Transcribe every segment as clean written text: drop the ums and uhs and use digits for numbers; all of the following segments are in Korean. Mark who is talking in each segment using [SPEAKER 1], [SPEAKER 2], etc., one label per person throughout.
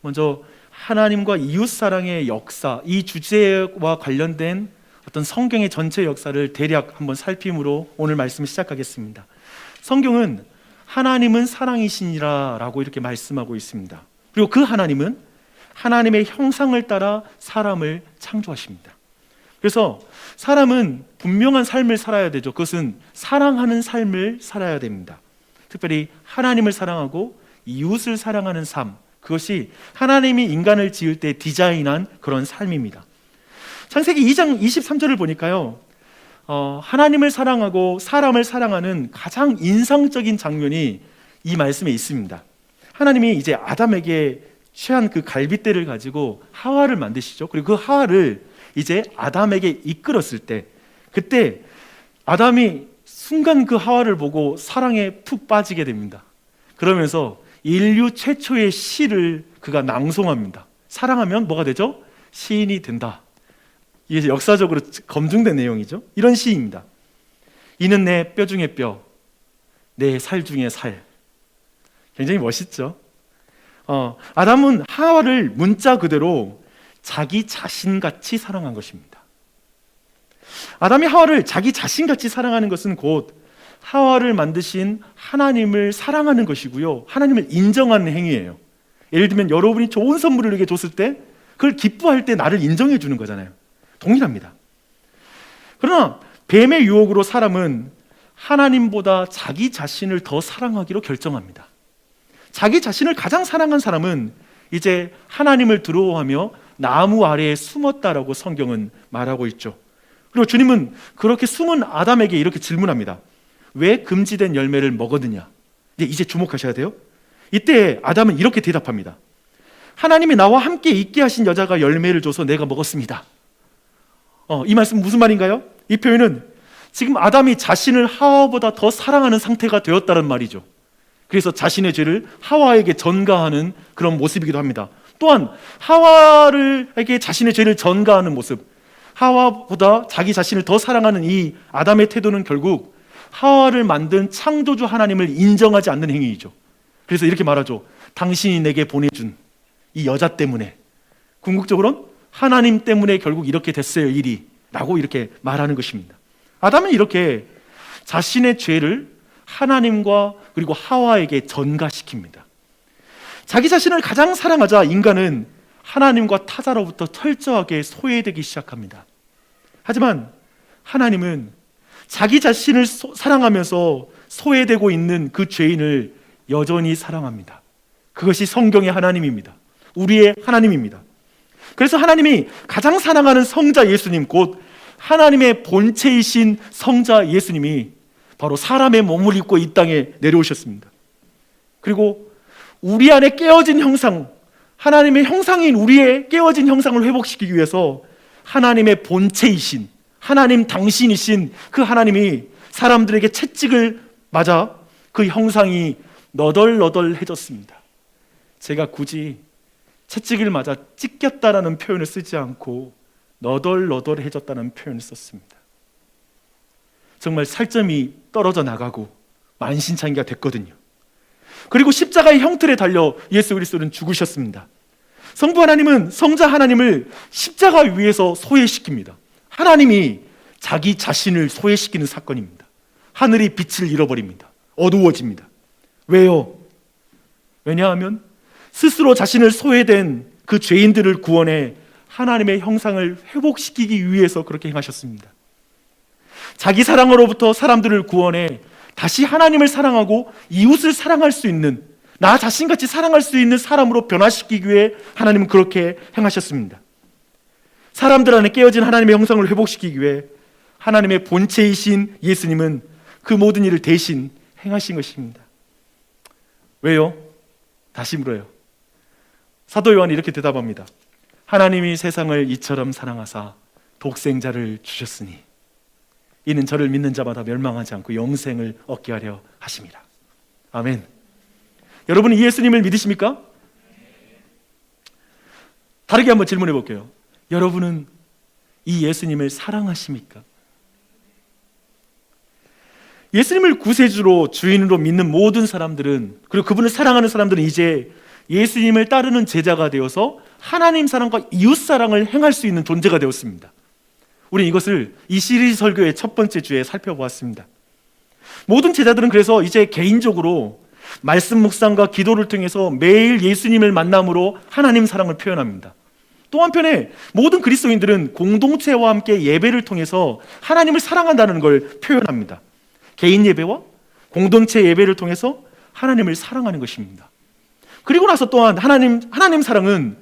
[SPEAKER 1] 먼저 하나님과 이웃사랑의 역사, 이 주제와 관련된 어떤 성경의 전체 역사를 대략 한번 살핌으로 오늘 말씀을 시작하겠습니다. 성경은 하나님은 사랑이시니라 라고 이렇게 말씀하고 있습니다. 그리고 그 하나님은 하나님의 형상을 따라 사람을 창조하십니다. 그래서 사람은 분명한 삶을 살아야 되죠. 그것은 사랑하는 삶을 살아야 됩니다. 특별히 하나님을 사랑하고 이웃을 사랑하는 삶, 그것이 하나님이 인간을 지을 때 디자인한 그런 삶입니다. 창세기 2장 23절을 보니까요, 하나님을 사랑하고 사람을 사랑하는 가장 인상적인 장면이 이 말씀에 있습니다. 하나님이 이제 아담에게 취한 그 갈빗대를 가지고 하와를 만드시죠. 그리고 그 하와를 이제 아담에게 이끌었을 때, 그때 아담이 순간 그 하와를 보고 사랑에 푹 빠지게 됩니다. 그러면서 인류 최초의 시를 그가 낭송합니다. 사랑하면 뭐가 되죠? 시인이 된다. 이게 역사적으로 검증된 내용이죠. 이런 시입니다. 이는 내 뼈 중에 뼈, 내 살 중에 살. 굉장히 멋있죠. 아담은 하와를 문자 그대로 자기 자신같이 사랑한 것입니다. 아담이 하와를 자기 자신같이 사랑하는 것은 곧 하와를 만드신 하나님을 사랑하는 것이고요, 하나님을 인정하는 행위예요. 예를 들면 여러분이 좋은 선물을 이렇게 줬을 때 그걸 기뻐할 때 나를 인정해 주는 거잖아요. 동일합니다. 그러나 뱀의 유혹으로 사람은 하나님보다 자기 자신을 더 사랑하기로 결정합니다. 자기 자신을 가장 사랑한 사람은 이제 하나님을 두려워하며 나무 아래에 숨었다라고 성경은 말하고 있죠. 그리고 주님은 그렇게 숨은 아담에게 이렇게 질문합니다. 왜 금지된 열매를 먹었느냐? 이제 주목하셔야 돼요. 이때 아담은 이렇게 대답합니다. 하나님이 나와 함께 있게 하신 여자가 열매를 줘서 내가 먹었습니다. 이 말씀은 무슨 말인가요? 이 표현은 지금 아담이 자신을 하와보다 더 사랑하는 상태가 되었다는 말이죠. 그래서 자신의 죄를 하와에게 전가하는 그런 모습이기도 합니다. 또한 하와에게 자신의 죄를 전가하는 모습, 하와보다 자기 자신을 더 사랑하는 이 아담의 태도는 결국 하와를 만든 창조주 하나님을 인정하지 않는 행위이죠. 그래서 이렇게 말하죠. 당신이 내게 보내준 이 여자 때문에, 궁극적으로는 하나님 때문에 결국 이렇게 됐어요, 일이 라고 이렇게 말하는 것입니다. 아담은 이렇게 자신의 죄를 하나님과 그리고 하와에게 전가시킵니다. 자기 자신을 가장 사랑하자 인간은 하나님과 타자로부터 철저하게 소외되기 시작합니다. 하지만 하나님은 자기 자신을 사랑하면서 소외되고 있는 그 죄인을 여전히 사랑합니다. 그것이 성경의 하나님입니다. 우리의 하나님입니다. 그래서 하나님이 가장 사랑하는 성자 예수님, 곧 하나님의 본체이신 성자 예수님이 바로 사람의 몸을 입고 이 땅에 내려오셨습니다. 그리고 우리 안에 깨어진 형상, 하나님의 형상인 우리의 깨어진 형상을 회복시키기 위해서 하나님의 본체이신, 하나님 당신이신 그 하나님이 사람들에게 채찍을 맞아 그 형상이 너덜너덜해졌습니다. 제가 굳이 채찍을 맞아 찢겼다라는 표현을 쓰지 않고 너덜너덜해졌다는 표현을 썼습니다. 정말 살점이 떨어져 나가고 만신창이가 됐거든요. 그리고 십자가의 형틀에 달려 예수 그리스도는 죽으셨습니다. 성부 하나님은 성자 하나님을 십자가 위에서 소외시킵니다. 하나님이 자기 자신을 소외시키는 사건입니다. 하늘이 빛을 잃어버립니다. 어두워집니다. 왜요? 왜냐하면 스스로 자신을 소외된 그 죄인들을 구원해 하나님의 형상을 회복시키기 위해서 그렇게 행하셨습니다. 자기 사랑으로부터 사람들을 구원해 다시 하나님을 사랑하고 이웃을 사랑할 수 있는, 나 자신같이 사랑할 수 있는 사람으로 변화시키기 위해 하나님은 그렇게 행하셨습니다. 사람들 안에 깨어진 하나님의 형상을 회복시키기 위해 하나님의 본체이신 예수님은 그 모든 일을 대신 행하신 것입니다. 왜요? 다시 물어요. 사도 요한이 이렇게 대답합니다. 하나님이 세상을 이처럼 사랑하사 독생자를 주셨으니 이는 저를 믿는 자마다 멸망하지 않고 영생을 얻게 하려 하심이라. 아멘. 여러분은 이 예수님을 믿으십니까? 다르게 한번 질문해 볼게요. 여러분은 이 예수님을 사랑하십니까? 예수님을 구세주로 주인으로 믿는 모든 사람들은, 그리고 그분을 사랑하는 사람들은 이제 예수님을 따르는 제자가 되어서 하나님 사랑과 이웃 사랑을 행할 수 있는 존재가 되었습니다. 우리는 이것을 이 시리즈 설교의 첫 번째 주에 살펴보았습니다. 모든 제자들은 그래서 이제 개인적으로 말씀 묵상과 기도를 통해서 매일 예수님을 만남으로 하나님 사랑을 표현합니다. 또 한편에 모든 그리스도인들은 공동체와 함께 예배를 통해서 하나님을 사랑한다는 걸 표현합니다. 개인 예배와 공동체 예배를 통해서 하나님을 사랑하는 것입니다. 그리고 나서 또한 하나님 사랑은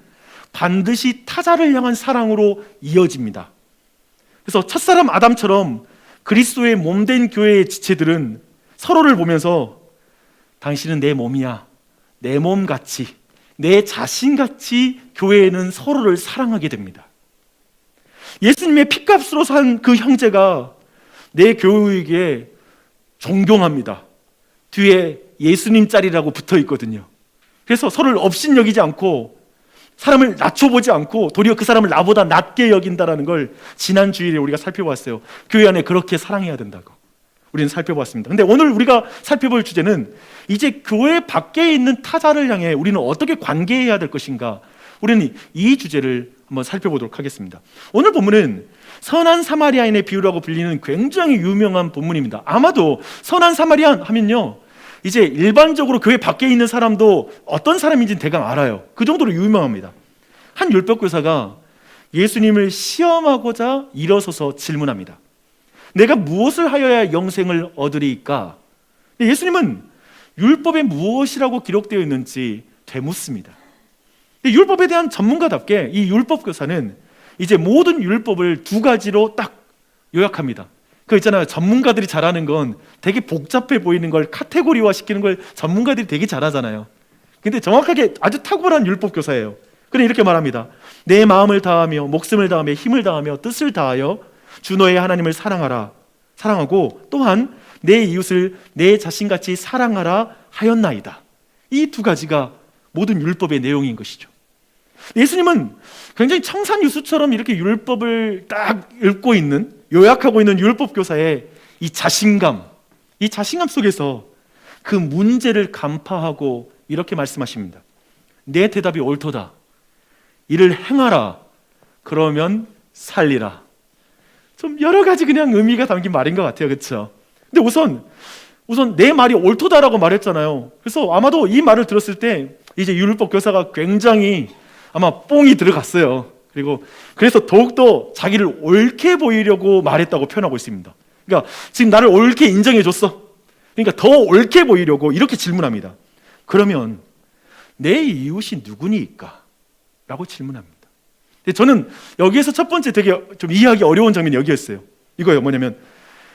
[SPEAKER 1] 반드시 타자를 향한 사랑으로 이어집니다. 그래서 첫사람 아담처럼 그리스도의 몸된 교회의 지체들은 서로를 보면서 당신은 내 몸이야, 내 몸같이, 내 자신같이 교회에는 서로를 사랑하게 됩니다. 예수님의 핏값으로 산 그 형제가 내 교우에게 존경합니다. 뒤에 예수님 짤이라고 붙어 있거든요. 그래서 서로를 업신여기지 않고 사람을 낮춰보지 않고 도리어 그 사람을 나보다 낮게 여긴다는 걸 지난 주일에 우리가 살펴봤어요. 교회 안에 그렇게 사랑해야 된다고 우리는 살펴봤습니다. 근데 오늘 우리가 살펴볼 주제는 이제 교회 밖에 있는 타자를 향해 우리는 어떻게 관계해야 될 것인가, 우리는 이 주제를 한번 살펴보도록 하겠습니다. 오늘 본문은 선한 사마리아인의 비유라고 불리는 굉장히 유명한 본문입니다. 아마도 선한 사마리안 하면요, 이제 일반적으로 교회 밖에 있는 사람도 어떤 사람인지는 대강 알아요. 그 정도로 유명합니다. 한 율법교사가 예수님을 시험하고자 일어서서 질문합니다. 내가 무엇을 하여야 영생을 얻으리까? 예수님은 율법에 무엇이라고 기록되어 있는지 되묻습니다. 율법에 대한 전문가답게 이 율법교사는 이제 모든 율법을 두 가지로 딱 요약합니다. 그 있잖아요, 전문가들이 잘하는 건 되게 복잡해 보이는 걸 카테고리화 시키는 걸 전문가들이 되게 잘하잖아요. 근데 정확하게 아주 탁월한 율법교사예요. 그래 이렇게 말합니다. 내 마음을 다하며 목숨을 다하며 힘을 다하며 뜻을 다하여 주 너의 하나님을 사랑하고 또한 내 이웃을 내 자신같이 사랑하라 하였나이다. 이 두 가지가 모든 율법의 내용인 것이죠. 예수님은 굉장히 청산유수처럼 이렇게 율법을 딱 읽고 있는, 요약하고 있는 율법교사의 이 자신감 속에서 그 문제를 간파하고 이렇게 말씀하십니다. 내 대답이 옳도다. 이를 행하라. 그러면 살리라. 좀 여러 가지 그냥 의미가 담긴 말인 것 같아요. 그렇죠? 근데 우선 내 말이 옳도다라고 말했잖아요. 그래서 아마도 이 말을 들었을 때 이제 율법 교사가 굉장히 아마 뽕이 들어갔어요. 그래서 더욱더 자기를 옳게 보이려고 말했다고 표현하고 있습니다. 그러니까 지금 나를 옳게 인정해줬어. 그러니까 더 옳게 보이려고 이렇게 질문합니다. 그러면 내 이웃이 누구니까? 라고 질문합니다. 근데 저는 여기에서 첫 번째 되게 좀 이해하기 어려운 장면이 여기였어요. 이거예요. 뭐냐면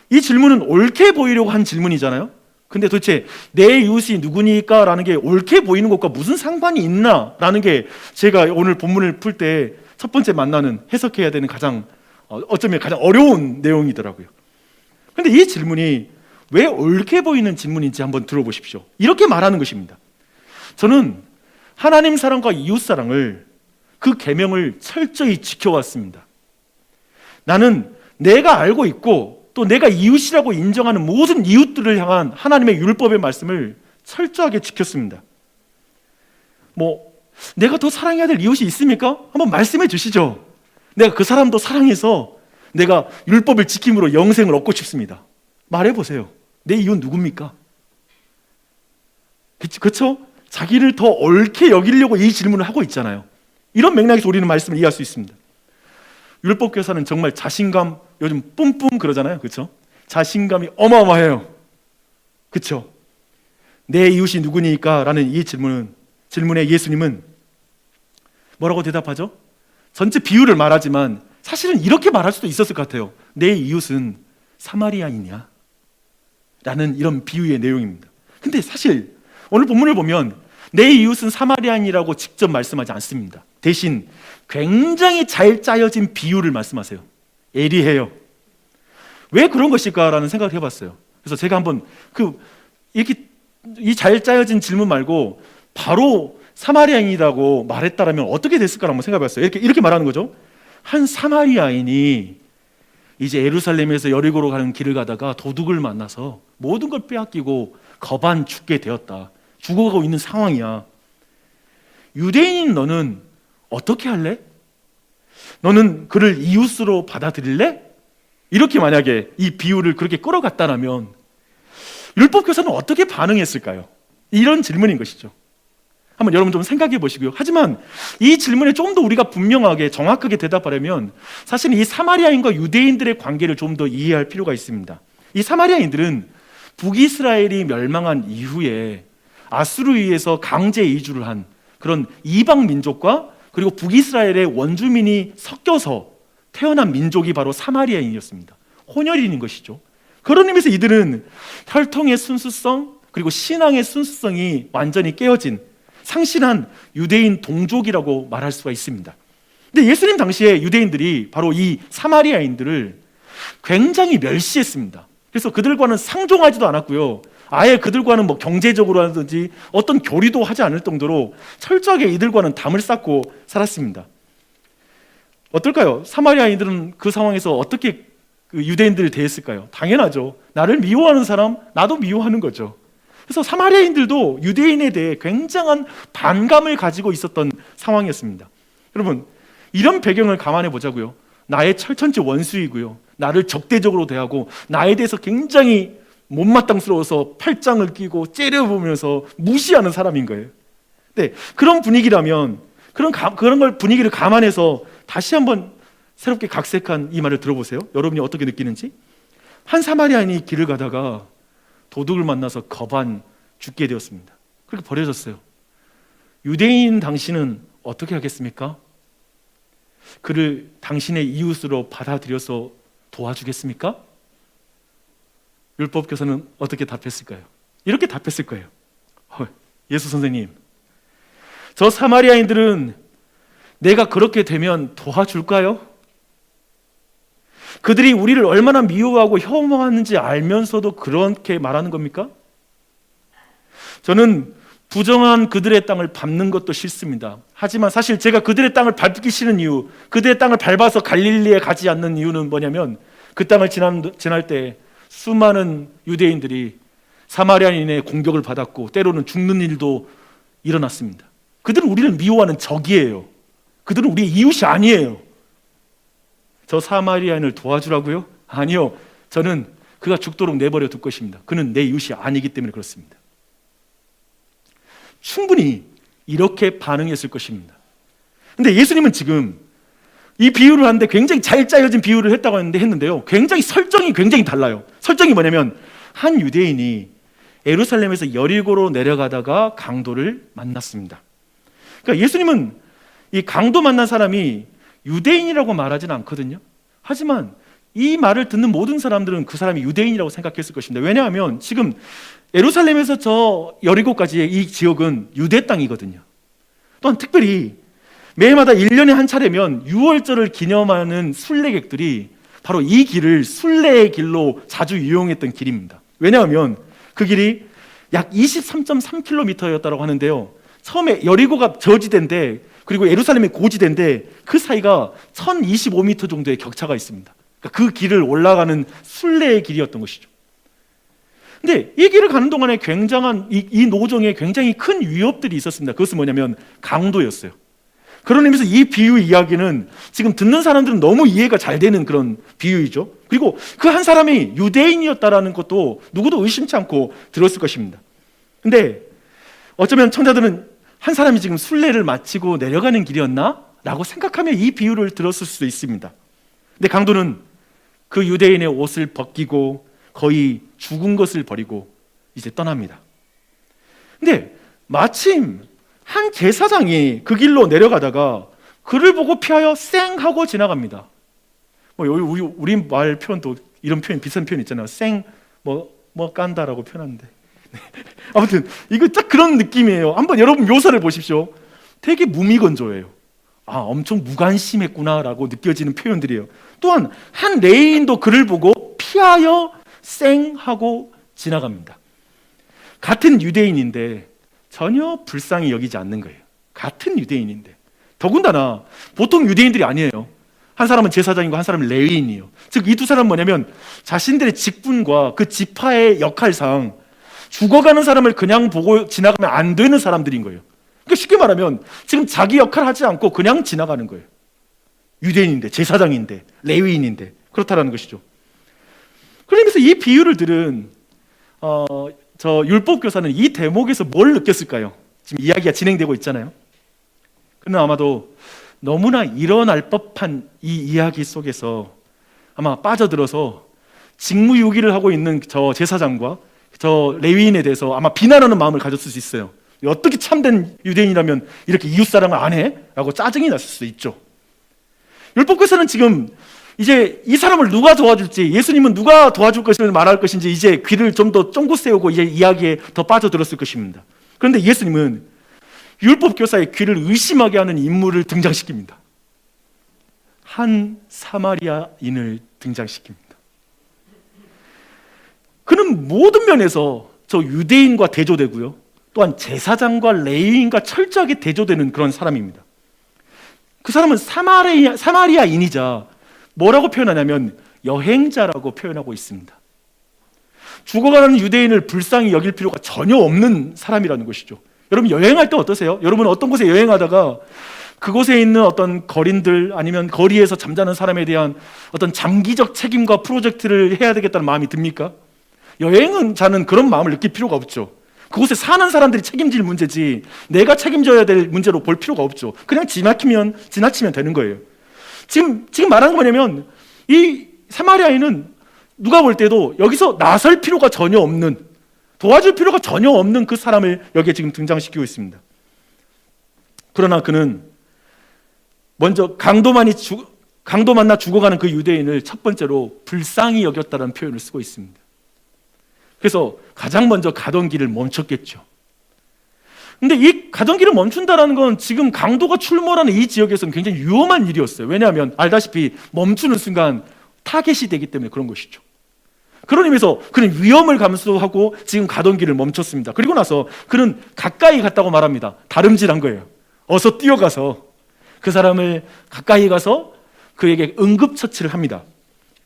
[SPEAKER 1] 이 질문은 옳게 보이려고 한 질문이잖아요. 근데 도대체 내 이웃이 누구니까? 라는 게 옳게 보이는 것과 무슨 상관이 있나? 라는 게 제가 오늘 본문을 풀 때 첫 번째 만나는, 해석해야 되는 어쩌면 가장 어려운 내용이더라고요. 근데 이 질문이 왜 옳게 보이는 질문인지 한번 들어보십시오. 이렇게 말하는 것입니다. 저는 하나님 사랑과 이웃 사랑을, 그 계명을 철저히 지켜왔습니다. 나는 내가 알고 있고 또 내가 이웃이라고 인정하는 모든 이웃들을 향한 하나님의 율법의 말씀을 철저하게 지켰습니다. 내가 더 사랑해야 될 이웃이 있습니까? 한번 말씀해 주시죠. 내가 그 사람도 사랑해서 내가 율법을 지킴으로 영생을 얻고 싶습니다. 말해보세요. 내 이웃 누굽니까? 그렇죠? 자기를 더 옳게 여기려고 이 질문을 하고 있잖아요. 이런 맥락에서 우리는 말씀을 이해할 수 있습니다. 율법교사는 정말 자신감, 요즘 뿜뿜 그러잖아요. 그렇죠? 자신감이 어마어마해요. 그렇죠? 내 이웃이 누구니까? 라는 이 질문에 예수님은 뭐라고 대답하죠? 전체 비유를 말하지만 사실은 이렇게 말할 수도 있었을 것 같아요. 내 이웃은 사마리아인이야. 라는 이런 비유의 내용입니다. 근데 사실 오늘 본문을 보면 내 이웃은 사마리아인이라고 직접 말씀하지 않습니다. 대신 굉장히 잘 짜여진 비유를 말씀하세요. 예리해요. 왜 그런 것일까라는 생각을 해봤어요. 그래서 제가 한번 이렇게 이 잘 짜여진 질문 말고 바로 사마리아인이라고 말했다라면 어떻게 됐을까를 한번 생각해봤어요. 이렇게 말하는 거죠. 한 사마리아인이 이제 예루살렘에서 여리고로 가는 길을 가다가 도둑을 만나서 모든 걸 빼앗기고 거반 죽게 되었다. 죽어가고 있는 상황이야. 유대인인 너는 어떻게 할래? 너는 그를 이웃으로 받아들일래? 이렇게 만약에 이 비유를 그렇게 끌어갔다면 율법교사는 어떻게 반응했을까요? 이런 질문인 것이죠. 한번 여러분 좀 생각해 보시고요. 하지만 이 질문에 좀 더 우리가 분명하게 정확하게 대답하려면 사실은 이 사마리아인과 유대인들의 관계를 좀 더 이해할 필요가 있습니다. 이 사마리아인들은 북이스라엘이 멸망한 이후에 아수르에 의해서 강제 이주를 한 그런 이방 민족과 그리고 북이스라엘의 원주민이 섞여서 태어난 민족이 바로 사마리아인이었습니다. 혼혈인인 것이죠. 그런 의미에서 이들은 혈통의 순수성 그리고 신앙의 순수성이 완전히 깨어진 상실한 유대인 동족이라고 말할 수가 있습니다. 근데 예수님 당시에 유대인들이 바로 이 사마리아인들을 굉장히 멸시했습니다. 그래서 그들과는 상종하지도 않았고요. 아예 그들과는 뭐 경제적으로라든지 어떤 교류도 하지 않을 정도로 철저하게 이들과는 담을 쌓고 살았습니다. 어떨까요? 사마리아인들은 그 상황에서 어떻게 그 유대인들을 대했을까요? 당연하죠. 나를 미워하는 사람, 나도 미워하는 거죠. 그래서 사마리아인들도 유대인에 대해 굉장한 반감을 가지고 있었던 상황이었습니다. 여러분, 이런 배경을 감안해 보자고요. 나의 철천지 원수이고요. 나를 적대적으로 대하고 나에 대해서 굉장히 못마땅스러워서 팔짱을 끼고 째려보면서 무시하는 사람인 거예요. 네, 그런 분위기라면 그런 걸 분위기를 감안해서 다시 한번 새롭게 각색한 이 말을 들어보세요. 여러분이 어떻게 느끼는지. 한 사마리아인이 길을 가다가 도둑을 만나서 거반 죽게 되었습니다. 그렇게 버려졌어요. 유대인 당신은 어떻게 하겠습니까? 그를 당신의 이웃으로 받아들여서 도와주겠습니까? 율법교사는 어떻게 답했을까요? 이렇게 답했을 거예요. 예수 선생님, 저 사마리아인들은 내가 그렇게 되면 도와줄까요? 그들이 우리를 얼마나 미워하고 혐오하는지 알면서도 그렇게 말하는 겁니까? 저는 부정한 그들의 땅을 밟는 것도 싫습니다. 하지만 사실 제가 그들의 땅을 밟기 싫은 이유, 그들의 땅을 밟아서 갈릴리에 가지 않는 이유는 뭐냐면 그 땅을 지날 때 수많은 유대인들이 사마리아인의 공격을 받았고 때로는 죽는 일도 일어났습니다. 그들은 우리를 미워하는 적이에요. 그들은 우리의 이웃이 아니에요. 저 사마리아인을 도와주라고요? 아니요. 저는 그가 죽도록 내버려 둘 것입니다. 그는 내 이웃이 아니기 때문에 그렇습니다. 충분히 이렇게 반응했을 것입니다. 근데 예수님은 지금 이 비유를 하는데 굉장히 잘 짜여진 비유를 했다고 했는데요. 설정이 굉장히 달라요. 설정이 뭐냐면 한 유대인이 예루살렘에서 여리고로 내려가다가 강도를 만났습니다. 그러니까 예수님은 이 강도 만난 사람이 유대인이라고 말하지는 않거든요. 하지만 이 말을 듣는 모든 사람들은 그 사람이 유대인이라고 생각했을 것입니다. 왜냐하면 지금 예루살렘에서 저 여리고까지의 이 지역은 유대 땅이거든요. 또한 특별히 매해마다 1년에 한 차례면 유월절을 기념하는 순례객들이 바로 이 길을 순례의 길로 자주 이용했던 길입니다. 왜냐하면 그 길이 약 23.3km였다고 하는데요. 처음에 여리고가 저지대인데 그리고 예루살렘이 고지대인데 그 사이가 1025m 정도의 격차가 있습니다. 그러니까 그 길을 올라가는 순례의 길이었던 것이죠. 근데 이 길을 가는 동안에 굉장한 이 노정에 굉장히 큰 위협들이 있었습니다. 그것은 뭐냐면 강도였어요. 그런 의미에서 이 비유 이야기는 지금 듣는 사람들은 너무 이해가 잘 되는 그런 비유이죠. 그리고 그 한 사람이 유대인이었다라는 것도 누구도 의심치 않고 들었을 것입니다. 근데 어쩌면 청자들은 한 사람이 지금 순례를 마치고 내려가는 길이었나? 라고 생각하며 이 비유를 들었을 수도 있습니다. 근데 강도는 그 유대인의 옷을 벗기고 거의 죽은 것을 버리고 이제 떠납니다. 근데 마침 한 제사장이 그 길로 내려가다가 그를 보고 피하여 쌩 하고 지나갑니다. 우리 말 표현도 이런 표현 비슷한 표현 있잖아요. 쌩 뭐 깐다라고 표현하는데 아무튼 이거 딱 그런 느낌이에요. 한번 여러분 묘사를 보십시오. 되게 무미건조해요. 아, 엄청 무관심했구나라고 느껴지는 표현들이에요. 또한 한 레위인도 그를 보고 피하여 쌩 하고 지나갑니다. 같은 유대인인데 전혀 불쌍히 여기지 않는 거예요. 같은 유대인인데. 더군다나 보통 유대인들이 아니에요. 한 사람은 제사장이고 한 사람은 레위인이에요. 즉 이 두 사람은 뭐냐면 자신들의 직분과 그 지파의 역할상 죽어가는 사람을 그냥 보고 지나가면 안 되는 사람들인 거예요. 그러니까 쉽게 말하면 지금 자기 역할을 하지 않고 그냥 지나가는 거예요. 유대인인데, 제사장인데, 레위인인데 그렇다라는 것이죠. 그러면서 이 비유를 들은 저 율법 교사는 이 대목에서 뭘 느꼈을까요? 지금 이야기가 진행되고 있잖아요. 그는 아마도 너무나 일어날 법한 이 이야기 속에서 아마 빠져들어서 직무유기를 하고 있는 저 제사장과 저 레위인에 대해서 아마 비난하는 마음을 가졌을 수 있어요. 어떻게 참된 유대인이라면 이렇게 이웃사랑을 안 해? 라고 짜증이 났을 수 있죠. 율법교사는 지금 이제 이 사람을 누가 도와줄지, 예수님은 누가 도와줄 것을 말할 것인지 이제 귀를 좀 더 쫑긋 세우고 이제 이야기에 더 빠져들었을 것입니다. 그런데 예수님은 율법교사의 귀를 의심하게 하는 인물을 등장시킵니다. 한 사마리아인을 등장시킵니다. 그는 모든 면에서 저 유대인과 대조되고요, 또한 제사장과 레위인과 철저하게 대조되는 그런 사람입니다. 그 사람은 사마리아인이자 뭐라고 표현하냐면 여행자라고 표현하고 있습니다. 죽어가는 유대인을 불쌍히 여길 필요가 전혀 없는 사람이라는 것이죠. 여러분 여행할 때 어떠세요? 여러분 어떤 곳에 여행하다가 그곳에 있는 어떤 거린들 아니면 거리에서 잠자는 사람에 대한 어떤 장기적 책임과 프로젝트를 해야 되겠다는 마음이 듭니까? 여행은 자는 그런 마음을 느낄 필요가 없죠. 그곳에 사는 사람들이 책임질 문제지 내가 책임져야 될 문제로 볼 필요가 없죠. 그냥 지나치면 되는 거예요. 지금 말하는 거 뭐냐면 이 사마리아인은 누가 볼 때도 여기서 나설 필요가 전혀 없는, 도와줄 필요가 전혀 없는 그 사람을 여기에 지금 등장시키고 있습니다. 그러나 그는 먼저 강도 만나 죽어가는 그 유대인을 첫 번째로 불쌍히 여겼다는 표현을 쓰고 있습니다. 그래서 가장 먼저 가던 길을 멈췄겠죠. 근데 이 가던 길을 멈춘다는 건 지금 강도가 출몰하는 이 지역에서는 굉장히 위험한 일이었어요. 왜냐하면 알다시피 멈추는 순간 타겟이 되기 때문에 그런 것이죠. 그런 의미에서 그는 위험을 감수하고 지금 가던 길을 멈췄습니다. 그리고 나서 그는 가까이 갔다고 말합니다. 다름질한 거예요. 어서 뛰어가서 그 사람을 가까이 가서 그에게 응급처치를 합니다.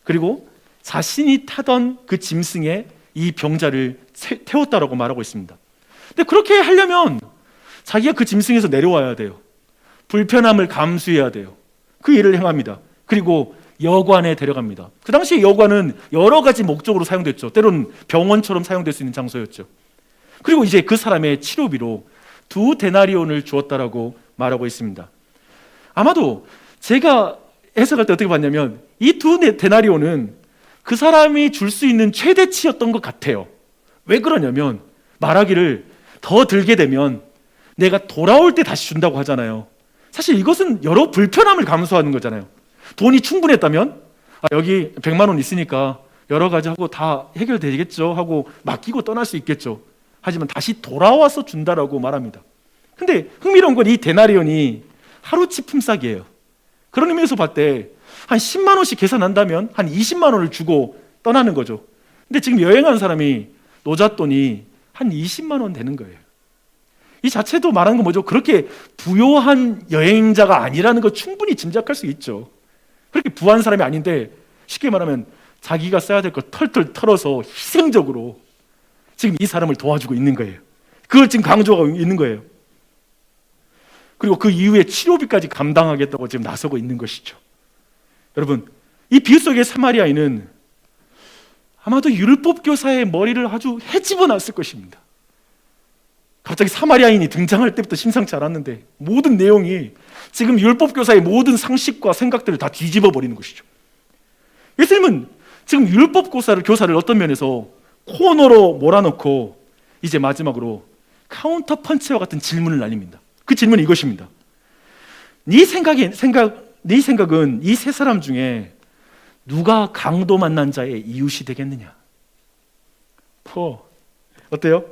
[SPEAKER 1] 그리고 자신이 타던 그 짐승에 이 병자를 태웠다라고 말하고 있습니다. 근데 그렇게 하려면 자기가 그 짐승에서 내려와야 돼요. 불편함을 감수해야 돼요. 그 일을 행합니다. 그리고 여관에 데려갑니다. 그 당시에 여관은 여러 가지 목적으로 사용됐죠. 때로는 병원처럼 사용될 수 있는 장소였죠. 그리고 이제 그 사람의 치료비로 2데나리온을 주었다라고 말하고 있습니다. 아마도 제가 해석할 때 어떻게 봤냐면 이 2데나리온은 그 사람이 줄 수 있는 최대치였던 것 같아요. 왜 그러냐면 말하기를 더 들게 되면 내가 돌아올 때 다시 준다고 하잖아요. 사실 이것은 여러 불편함을 감수하는 거잖아요. 돈이 충분했다면 여기 100만 원 있으니까 여러 가지 하고 다 해결되겠죠 하고 맡기고 떠날 수 있겠죠. 하지만 다시 돌아와서 준다라고 말합니다. 근데 흥미로운 건 이 데나리온이 하루치 품삯이에요. 그런 의미에서 봤을 때 한 10만 원씩 계산한다면 한 20만 원을 주고 떠나는 거죠. 근데 지금 여행한 사람이 노잣돈이 한 20만 원 되는 거예요. 이 자체도 말하는 건 뭐죠? 그렇게 부요한 여행자가 아니라는 거 충분히 짐작할 수 있죠. 그렇게 부한 사람이 아닌데 쉽게 말하면 자기가 써야 될 거 털털 털어서 희생적으로 지금 이 사람을 도와주고 있는 거예요. 그걸 지금 강조하고 있는 거예요. 그리고 그 이후에 치료비까지 감당하겠다고 지금 나서고 있는 것이죠. 여러분, 이 비유 속의 사마리아인은 아마도 율법교사의 머리를 아주 헤집어 놨을 것입니다. 갑자기 사마리아인이 등장할 때부터 심상치 않았는데 모든 내용이 지금 율법교사의 모든 상식과 생각들을 다 뒤집어 버리는 것이죠. 예수님은 지금 율법교사를 어떤 면에서 코너로 몰아넣고 이제 마지막으로 카운터 펀치와 같은 질문을 날립니다. 그 질문은 이것입니다. 네 생각은 이 세 사람 중에 누가 강도 만난 자의 이웃이 되겠느냐? 어때요?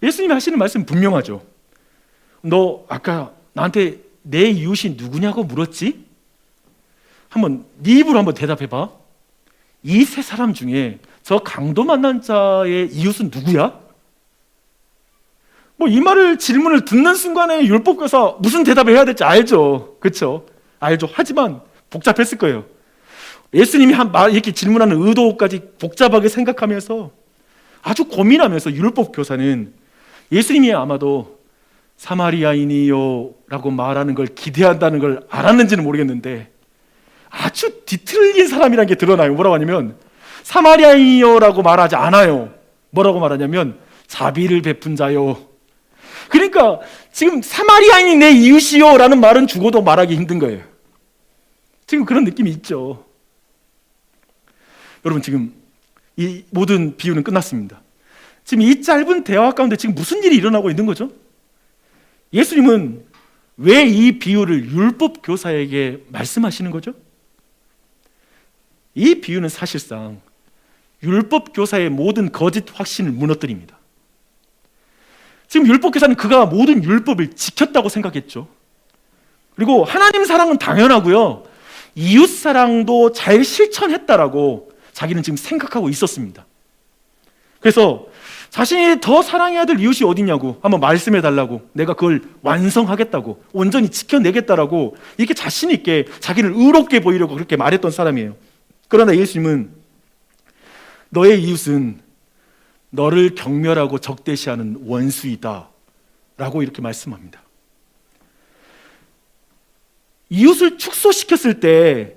[SPEAKER 1] 예수님이 하시는 말씀은 분명하죠. 너 아까 나한테 내 이웃이 누구냐고 물었지? 한번 네 입으로 한번 대답해봐. 이 세 사람 중에 저 강도 만난 자의 이웃은 누구야? 이 말을 질문을 듣는 순간에 율법교사 무슨 대답을 해야 될지 알죠. 그렇죠? 알죠. 하지만 복잡했을 거예요. 예수님이 이렇게 질문하는 의도까지 복잡하게 생각하면서 아주 고민하면서 율법교사는 예수님이 아마도 사마리아인이요라고 말하는 걸 기대한다는 걸 알았는지는 모르겠는데 아주 뒤틀린 사람이라는 게 드러나요. 뭐라고 하냐면 사마리아인이요라고 말하지 않아요. 뭐라고 말하냐면 자비를 베푼 자요. 그러니까 지금 사마리아인이 내 이웃이요라는 말은 죽어도 말하기 힘든 거예요. 지금 그런 느낌이 있죠. 여러분, 지금 이 모든 비유는 끝났습니다. 지금 이 짧은 대화 가운데 지금 무슨 일이 일어나고 있는 거죠? 예수님은 왜 이 비유를 율법 교사에게 말씀하시는 거죠? 이 비유는 사실상 율법 교사의 모든 거짓 확신을 무너뜨립니다. 지금 율법 교사는 그가 모든 율법을 지켰다고 생각했죠. 그리고 하나님 사랑은 당연하고요, 이웃 사랑도 잘 실천했다라고 자기는 지금 생각하고 있었습니다. 그래서 자신이 더 사랑해야 될 이웃이 어디냐고 한번 말씀해 달라고, 내가 그걸 완성하겠다고, 온전히 지켜내겠다라고 이렇게 자신 있게 자기를 의롭게 보이려고 그렇게 말했던 사람이에요. 그러나 예수님은 너의 이웃은 너를 경멸하고 적대시하는 원수이다 라고 이렇게 말씀합니다. 이웃을 축소시켰을 때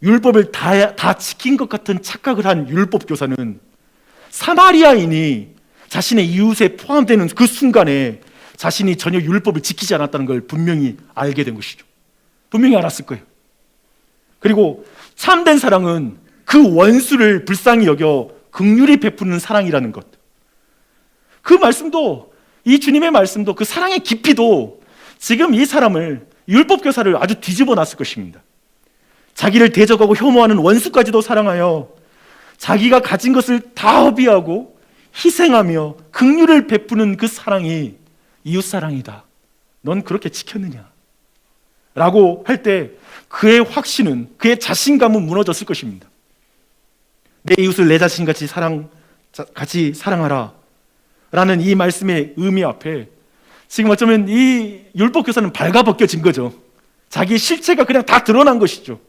[SPEAKER 1] 율법을 다 지킨 것 같은 착각을 한 율법 교사는 사마리아인이 자신의 이웃에 포함되는 그 순간에 자신이 전혀 율법을 지키지 않았다는 걸 분명히 알게 된 것이죠. 분명히 알았을 거예요. 그리고 참된 사랑은 그 원수를 불쌍히 여겨 긍휼히 베푸는 사랑이라는 것. 그 말씀도, 이 주님의 말씀도, 그 사랑의 깊이도 지금 이 사람을, 율법 교사를 아주 뒤집어 놨을 것입니다. 자기를 대적하고 혐오하는 원수까지도 사랑하여 자기가 가진 것을 다 허비하고 희생하며 긍휼을 베푸는 그 사랑이 이웃사랑이다. 넌 그렇게 지켰느냐? 라고 할 때 그의 확신은, 그의 자신감은 무너졌을 것입니다. 내 이웃을 내 자신같이 사랑하라 라는 이 말씀의 의미 앞에 지금 어쩌면 이 율법 교사는 발가벗겨진 거죠. 자기의 실체가 그냥 다 드러난 것이죠.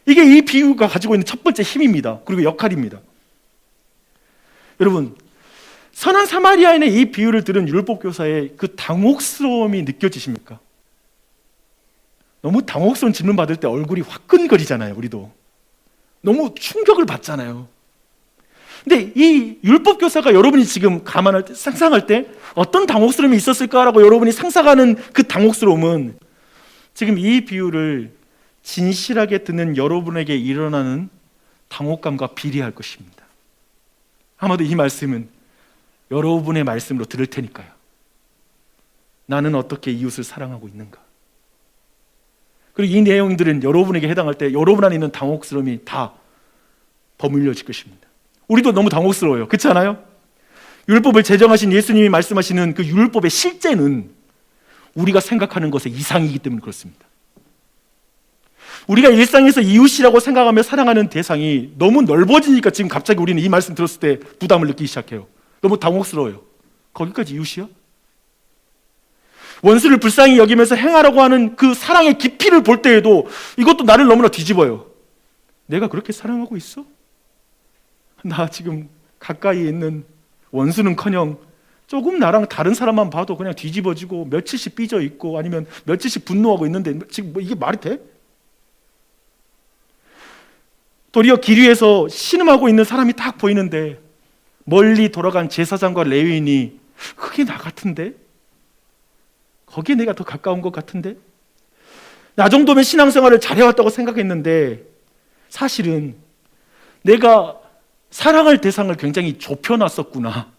[SPEAKER 1] 이게 이 비유가 가지고 있는 첫 번째 힘입니다. 그리고 역할입니다. 여러분, 선한 사마리아인의 이 비유를 들은 율법 교사의 그 당혹스러움이 느껴지십니까? 너무 당혹스러운 질문 받을 때 얼굴이 화끈거리잖아요. 우리도 너무 충격을 받잖아요. 근데 이 율법 교사가 여러분이 지금 감안할 때, 상상할 때 어떤 당혹스러움이 있었을까라고 여러분이 상상하는 그 당혹스러움은 지금 이 비유를 진실하게 듣는 여러분에게 일어나는 당혹감과 비례할 것입니다. 아마도 이 말씀은 여러분의 말씀으로 들을 테니까요. 나는 어떻게 이웃을 사랑하고 있는가? 그리고 이 내용들은 여러분에게 해당할 때 여러분 안에 있는 당혹스러움이 다 버물려질 것입니다. 우리도 너무 당혹스러워요. 그렇지 않아요? 율법을 제정하신 예수님이 말씀하시는 그 율법의 실제는 우리가 생각하는 것의 이상이기 때문에 그렇습니다. 우리가 일상에서 이웃이라고 생각하며 사랑하는 대상이 너무 넓어지니까 지금 갑자기 우리는 이 말씀 들었을 때 부담을 느끼기 시작해요. 너무 당혹스러워요. 거기까지 이웃이야? 원수를 불쌍히 여기면서 행하라고 하는 그 사랑의 깊이를 볼 때에도 이것도 나를 너무나 뒤집어요. 내가 그렇게 사랑하고 있어? 나 지금 가까이 있는 원수는커녕 조금 나랑 다른 사람만 봐도 그냥 뒤집어지고 며칠씩 삐져 있고 아니면 며칠씩 분노하고 있는데 지금 뭐 이게 말이 돼? 도리어 길 위에서 신음하고 있는 사람이 딱 보이는데 멀리 돌아간 제사장과 레위인이 그게 나 같은데? 거기에 내가 더 가까운 것 같은데? 나 정도면 신앙생활을 잘해왔다고 생각했는데 사실은 내가 사랑할 대상을 굉장히 좁혀놨었구나.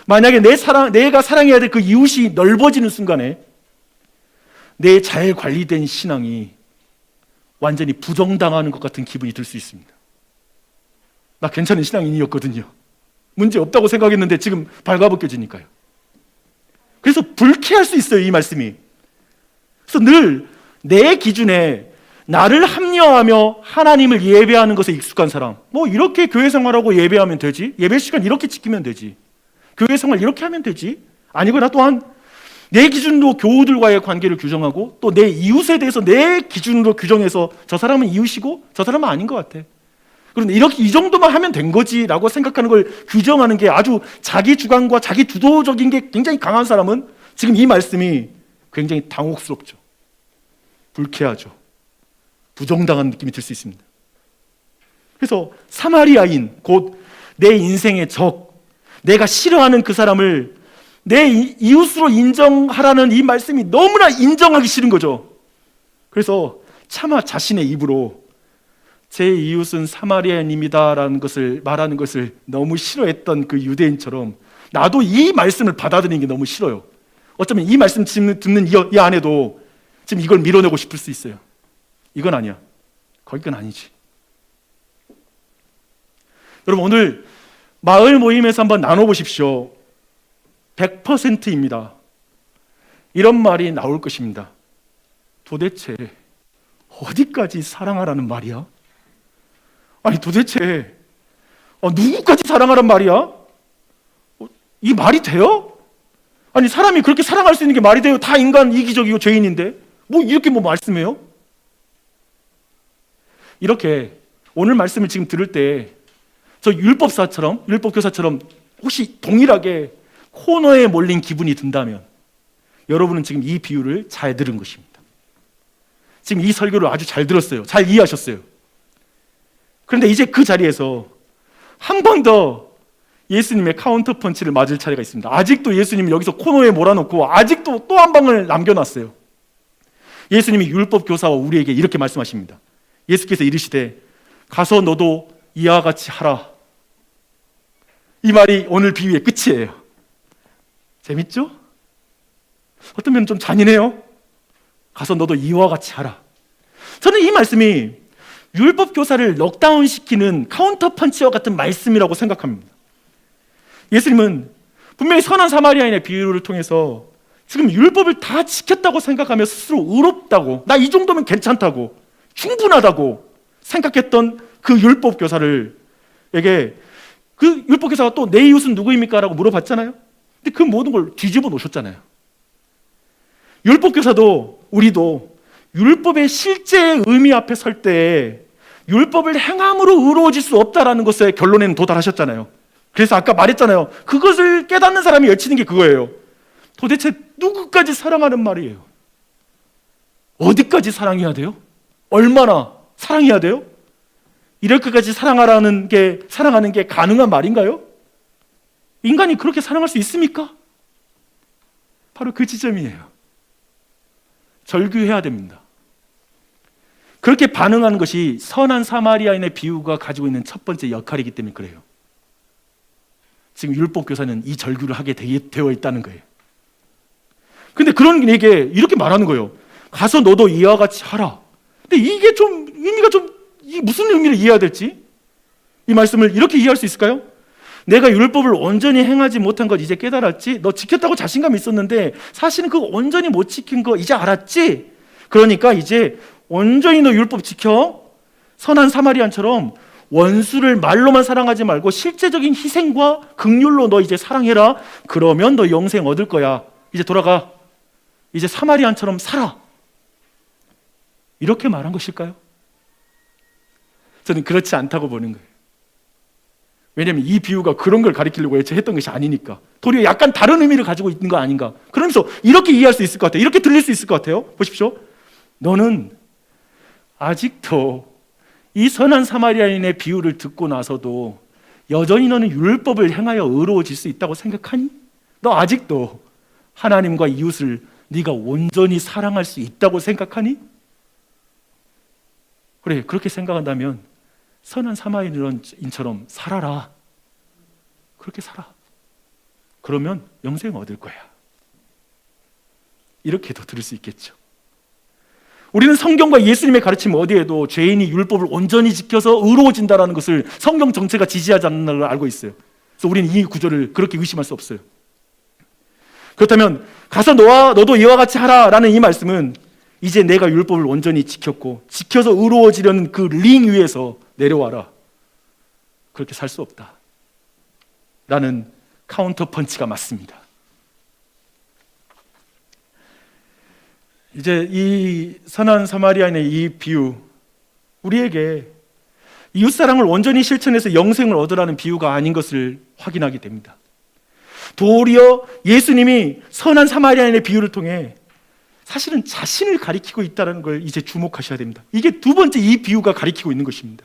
[SPEAKER 1] 만약에 내가 사랑해야 될 그 이웃이 넓어지는 순간에 내 잘 관리된 신앙이 완전히 부정당하는 것 같은 기분이 들 수 있습니다. 나 괜찮은 신앙인이었거든요. 문제 없다고 생각했는데 지금 발가벗겨지니까요. 그래서 불쾌할 수 있어요, 이 말씀이. 그래서 늘 내 기준에 나를 합리화하며 하나님을 예배하는 것에 익숙한 사람, 뭐 이렇게 교회 생활하고 예배하면 되지, 예배 시간 이렇게 지키면 되지, 교회 생활 이렇게 하면 되지, 아니거나 또한 내 기준으로 교우들과의 관계를 규정하고 또 내 이웃에 대해서 내 기준으로 규정해서 저 사람은 이웃이고 저 사람은 아닌 것 같아. 그런데 이렇게 이 정도만 하면 된 거지라고 생각하는 걸 규정하는 게 아주 자기 주관과 자기 주도적인 게 굉장히 강한 사람은 지금 이 말씀이 굉장히 당혹스럽죠. 불쾌하죠. 부정당한 느낌이 들 수 있습니다. 그래서 사마리아인, 곧 내 인생의 적, 내가 싫어하는 그 사람을 내 이웃으로 인정하라는 이 말씀이 너무나 인정하기 싫은 거죠. 그래서 차마 자신의 입으로 제 이웃은 사마리아인입니다라는 것을 말하는 것을 너무 싫어했던 그 유대인처럼 나도 이 말씀을 받아들이는 게 너무 싫어요. 어쩌면 이 말씀 듣는 이 안에도 지금 이걸 밀어내고 싶을 수 있어요. 이건 아니야. 거기건 아니지. 여러분, 오늘 마을 모임에서 한번 나눠보십시오. 100%입니다. 이런 말이 나올 것입니다. 도대체 어디까지 사랑하라는 말이야? 아니 도대체 누구까지 사랑하란 말이야? 이 말이 돼요? 아니 사람이 그렇게 사랑할 수 있는 게 말이 돼요? 다 인간 이기적이고 죄인인데 뭐 이렇게 뭐 말씀해요? 이렇게 오늘 말씀을 지금 들을 때 저 율법교사처럼 혹시 동일하게 코너에 몰린 기분이 든다면 여러분은 지금 이 비유를 잘 들은 것입니다. 지금 이 설교를 아주 잘 들었어요. 잘 이해하셨어요. 그런데 이제 그 자리에서 한 번 더 예수님의 카운터 펀치를 맞을 차례가 있습니다. 아직도 예수님이 여기서 코너에 몰아놓고 아직도 또 한 방을 남겨놨어요. 예수님이 율법 교사와 우리에게 이렇게 말씀하십니다. 예수께서 이르시되 가서 너도 이와 같이 하라. 이 말이 오늘 비유의 끝이에요. 재밌죠? 어떤 면은 좀 잔인해요. 가서 너도 이와 같이 하라. 저는 이 말씀이 율법 교사를 넉다운 시키는 카운터 펀치와 같은 말씀이라고 생각합니다. 예수님은 분명히 선한 사마리아인의 비유를 통해서 지금 율법을 다 지켰다고 생각하며 스스로 의롭다고, 나 이 정도면 괜찮다고, 충분하다고 생각했던 그 율법 교사에게 그 율법 교사가 또 내 이웃은 누구입니까? 라고 물어봤잖아요. 근데 그 모든 걸 뒤집어 놓으셨잖아요. 율법 교사도 우리도 율법의 실제의 의미 앞에 설 때 율법을 행함으로 의로워질 수 없다라는 것에 결론에는 도달하셨잖아요. 그래서 아까 말했잖아요. 그것을 깨닫는 사람이 외치는 게 그거예요. 도대체 누구까지 사랑하는 말이에요? 어디까지 사랑해야 돼요? 얼마나 사랑해야 돼요? 이렇게까지 사랑하는 게 가능한 말인가요? 인간이 그렇게 사랑할 수 있습니까? 바로 그 지점이에요. 절규해야 됩니다. 그렇게 반응하는 것이 선한 사마리아인의 비유가 가지고 있는 첫 번째 역할이기 때문에 그래요. 지금 율법 교사는 이 절규를 하게 되어 있다는 거예요. 근데 그런 얘기에 이렇게 말하는 거예요. 가서 너도 이와 같이 하라. 근데 이게 좀 의미가 이게 무슨 의미를 이해해야 될지, 이 말씀을 이렇게 이해할 수 있을까요? 내가 율법을 온전히 행하지 못한 것 이제 깨달았지? 너 지켰다고 자신감이 있었는데 사실은 그거 온전히 못 지킨 거 이제 알았지? 그러니까 이제 온전히 너 율법 지켜. 선한 사마리안처럼 원수를 말로만 사랑하지 말고 실제적인 희생과 긍휼로 너 이제 사랑해라. 그러면 너 영생 얻을 거야. 이제 돌아가. 이제 사마리안처럼 살아. 이렇게 말한 것일까요? 저는 그렇지 않다고 보는 거예요. 왜냐하면 이 비유가 그런 걸 가리키려고 애초에 했던 것이 아니니까. 도리어 약간 다른 의미를 가지고 있는 거 아닌가. 그러면서 이렇게 이해할 수 있을 것 같아요. 이렇게 들릴 수 있을 것 같아요. 보십시오. 너는 아직도 이 선한 사마리아인의 비유를 듣고 나서도 여전히 너는 율법을 행하여 의로워질 수 있다고 생각하니? 너 아직도 하나님과 이웃을 네가 온전히 사랑할 수 있다고 생각하니? 그래, 그렇게 생각한다면 선한 사마리아인처럼 살아라. 그렇게 살아. 그러면 영생 얻을 거야. 이렇게도 들을 수 있겠죠. 우리는 성경과 예수님의 가르침 어디에도 죄인이 율법을 온전히 지켜서 의로워진다는 것을 성경 전체가 지지하지 않는 걸 알고 있어요. 그래서 우리는 이 구절을 그렇게 의심할 수 없어요. 그렇다면 가서 너도 이와 같이 하라라는 이 말씀은 이제 내가 율법을 온전히 지켰고 지켜서 의로워지려는 그 링 위에서 내려와라. 그렇게 살 수 없다. 라는 카운터 펀치가 맞습니다. 이제 이 선한 사마리아인의 이 비유, 우리에게 이웃사랑을 온전히 실천해서 영생을 얻으라는 비유가 아닌 것을 확인하게 됩니다. 도리어 예수님이 선한 사마리아인의 비유를 통해 사실은 자신을 가리키고 있다는 걸 이제 주목하셔야 됩니다. 이게 두 번째 이 비유가 가리키고 있는 것입니다.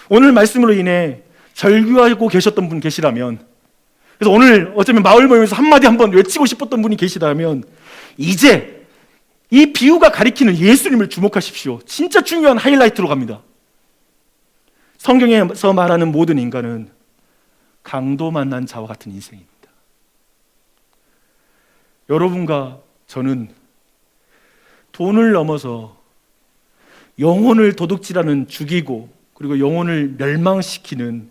[SPEAKER 1] 오늘 말씀으로 인해 절규하고 계셨던 분 계시라면, 그래서 오늘 어쩌면 마을 모임에서 한마디 한번 외치고 싶었던 분이 계시다면 이제 이 비유가 가리키는 예수님을 주목하십시오. 진짜 중요한 하이라이트로 갑니다. 성경에서 말하는 모든 인간은 강도 만난 자와 같은 인생입니다. 여러분과 저는 돈을 넘어서 영혼을 도둑질하는, 죽이고 그리고 영혼을 멸망시키는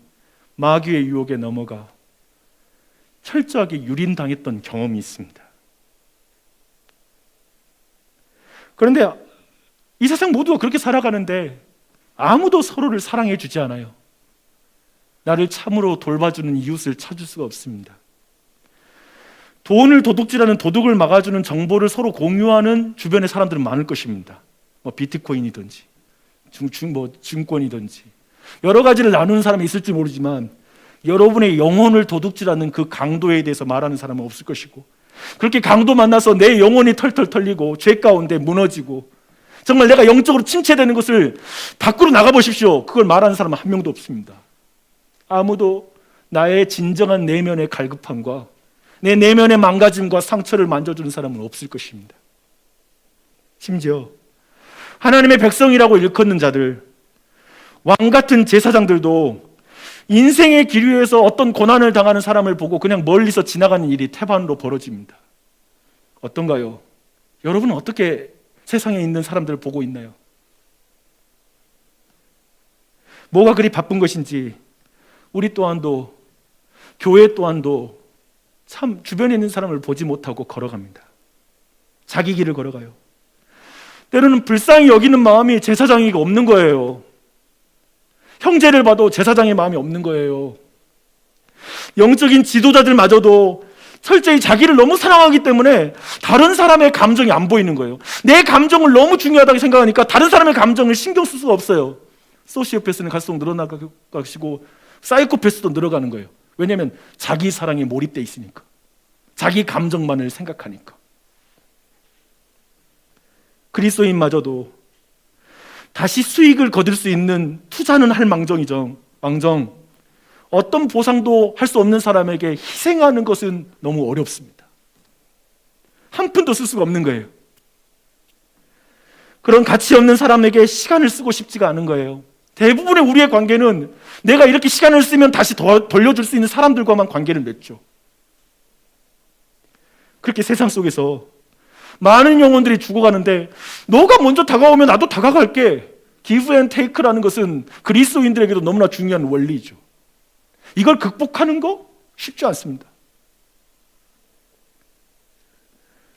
[SPEAKER 1] 마귀의 유혹에 넘어가 철저하게 유린당했던 경험이 있습니다. 그런데 이 세상 모두가 그렇게 살아가는데 아무도 서로를 사랑해 주지 않아요. 나를 참으로 돌봐주는 이웃을 찾을 수가 없습니다. 돈을 도둑질하는, 도둑을 막아주는 정보를 서로 공유하는 주변의 사람들은 많을 것입니다. 비트코인이든지 증권이든지 여러 가지를 나누는 사람이 있을지 모르지만 여러분의 영혼을 도둑질하는 그 강도에 대해서 말하는 사람은 없을 것이고, 그렇게 강도 만나서 내 영혼이 털털 털리고 죄 가운데 무너지고 정말 내가 영적으로 침체되는 것을 밖으로 나가보십시오. 그걸 말하는 사람은 한 명도 없습니다. 아무도 나의 진정한 내면의 갈급함과 내 내면의 망가짐과 상처를 만져주는 사람은 없을 것입니다. 심지어 하나님의 백성이라고 일컫는 자들, 왕 같은 제사장들도 인생의 길 위에서 어떤 고난을 당하는 사람을 보고 그냥 멀리서 지나가는 일이 태반으로 벌어집니다. 어떤가요? 여러분은 어떻게 세상에 있는 사람들을 보고 있나요? 뭐가 그리 바쁜 것인지 우리 또한도, 교회 또한도 참 주변에 있는 사람을 보지 못하고 걸어갑니다. 자기 길을 걸어가요. 때로는 불쌍히 여기는 마음이 제사장이가 없는 거예요. 형제를 봐도 제사장의 마음이 없는 거예요. 영적인 지도자들마저도 철저히 자기를 너무 사랑하기 때문에 다른 사람의 감정이 안 보이는 거예요. 내 감정을 너무 중요하다고 생각하니까 다른 사람의 감정을 신경 쓸 수가 없어요. 소시오패스는 갈수록 늘어나가시고 사이코패스도 늘어가는 거예요. 왜냐하면 자기 사랑에 몰입돼 있으니까, 자기 감정만을 생각하니까. 그리스도인마저도 다시 수익을 거둘 수 있는 투자는 할 망정, 어떤 보상도 할 수 없는 사람에게 희생하는 것은 너무 어렵습니다. 한 푼도 쓸 수가 없는 거예요. 그런 가치 없는 사람에게 시간을 쓰고 싶지가 않은 거예요. 대부분의 우리의 관계는 내가 이렇게 시간을 쓰면 다시 돌려줄 수 있는 사람들과만 관계를 맺죠. 그렇게 세상 속에서 많은 영혼들이 죽어가는데 너가 먼저 다가오면 나도 다가갈게. 기브 앤 테이크라는 것은 그리스도인들에게도 너무나 중요한 원리죠. 이걸 극복하는 거 쉽지 않습니다.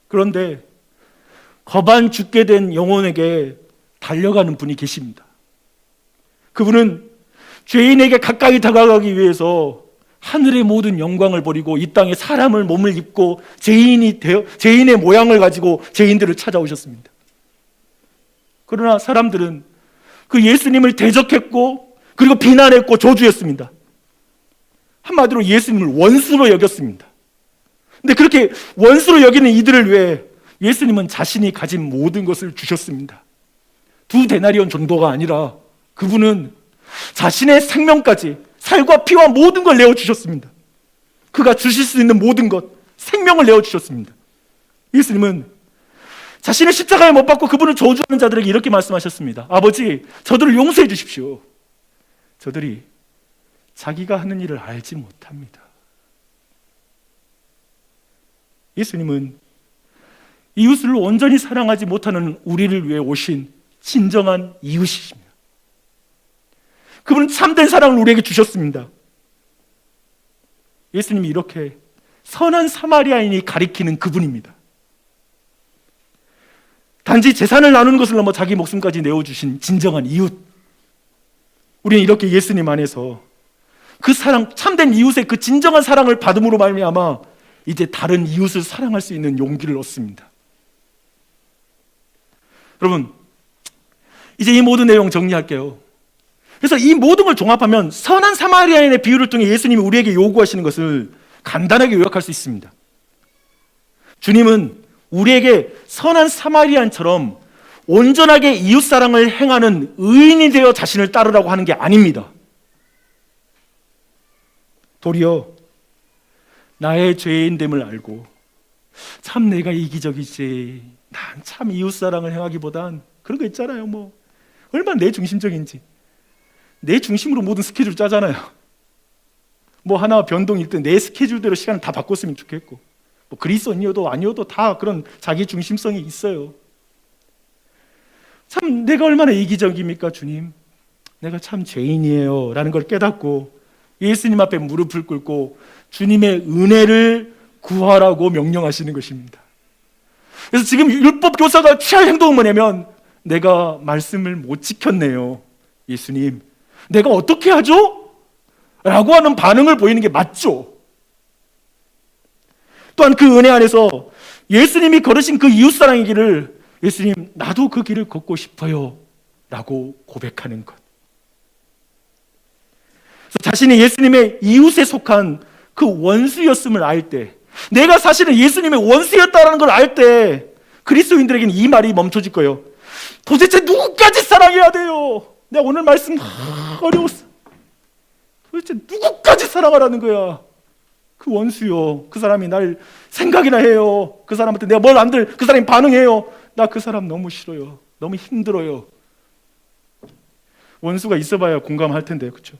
[SPEAKER 1] 그런데 거반 죽게 된 영혼에게 달려가는 분이 계십니다. 그분은 죄인에게 가까이 다가가기 위해서 하늘의 모든 영광을 버리고 이 땅에 사람을 몸을 입고 죄인의 모양을 가지고 죄인들을 찾아오셨습니다. 그러나 사람들은 그 예수님을 대적했고 그리고 비난했고 저주했습니다. 한마디로 예수님을 원수로 여겼습니다. 근데 그렇게 원수로 여기는 이들을 위해 예수님은 자신이 가진 모든 것을 주셨습니다. 2데나리온 정도가 아니라 그분은 자신의 생명까지, 살과 피와 모든 걸 내어주셨습니다. 그가 주실 수 있는 모든 것, 생명을 내어주셨습니다. 예수님은 자신의 십자가에 못 박고 그분을 저주하는 자들에게 이렇게 말씀하셨습니다. 아버지, 저들을 용서해 주십시오. 저들이 자기가 하는 일을 알지 못합니다. 예수님은 이웃을 온전히 사랑하지 못하는 우리를 위해 오신 진정한 이웃이십니다. 그분은 참된 사랑을 우리에게 주셨습니다. 예수님이 이렇게 선한 사마리아인이 가리키는 그분입니다. 단지 재산을 나누는 것을 넘어 자기 목숨까지 내어주신 진정한 이웃. 우리는 이렇게 예수님 안에서 그 사랑, 참된 이웃의 그 진정한 사랑을 받음으로 말미암아 이제 다른 이웃을 사랑할 수 있는 용기를 얻습니다. 여러분, 이제 이 모든 내용 정리할게요. 그래서 이 모든 걸 종합하면 선한 사마리아인의 비유를 통해 예수님이 우리에게 요구하시는 것을 간단하게 요약할 수 있습니다. 주님은 우리에게 선한 사마리아인처럼 온전하게 이웃사랑을 행하는 의인이 되어 자신을 따르라고 하는 게 아닙니다. 도리어 나의 죄인됨을 알고 참 내가 이기적이지, 난 참 이웃사랑을 행하기보단 그런 거 있잖아요, 뭐 얼마나 내 중심적인지, 내 중심으로 모든 스케줄 짜잖아요. 뭐 하나 변동일 때 내 스케줄대로 시간을 다 바꿨으면 좋겠고, 뭐 그리스도인이어도 아니어도 다 그런 자기 중심성이 있어요. 참 내가 얼마나 이기적입니까 주님, 내가 참 죄인이에요 라는 걸 깨닫고 예수님 앞에 무릎을 꿇고 주님의 은혜를 구하라고 명령하시는 것입니다. 그래서 지금 율법 교사가 취할 행동은 뭐냐면, 내가 말씀을 못 지켰네요 예수님, 내가 어떻게 하죠? 라고 하는 반응을 보이는 게 맞죠. 또한 그 은혜 안에서 예수님이 걸으신 그 이웃사랑의 길을, 예수님 나도 그 길을 걷고 싶어요 라고 고백하는 것. 자신이 예수님의 이웃에 속한 그 원수였음을 알 때, 내가 사실은 예수님의 원수였다는 걸 알 때 그리스도인들에게는 이 말이 멈춰질 거예요. 도대체 누구까지 사랑해야 돼요? 내가 오늘 말씀 어려웠어. 도대체 누구까지 사랑하라는 거야? 그 원수요, 그 사람이 날 생각이나 해요, 그 사람한테 내가 뭘 안 들, 그 사람이 반응해요, 나 그 사람 너무 싫어요, 너무 힘들어요. 원수가 있어봐야 공감할 텐데, 그렇죠?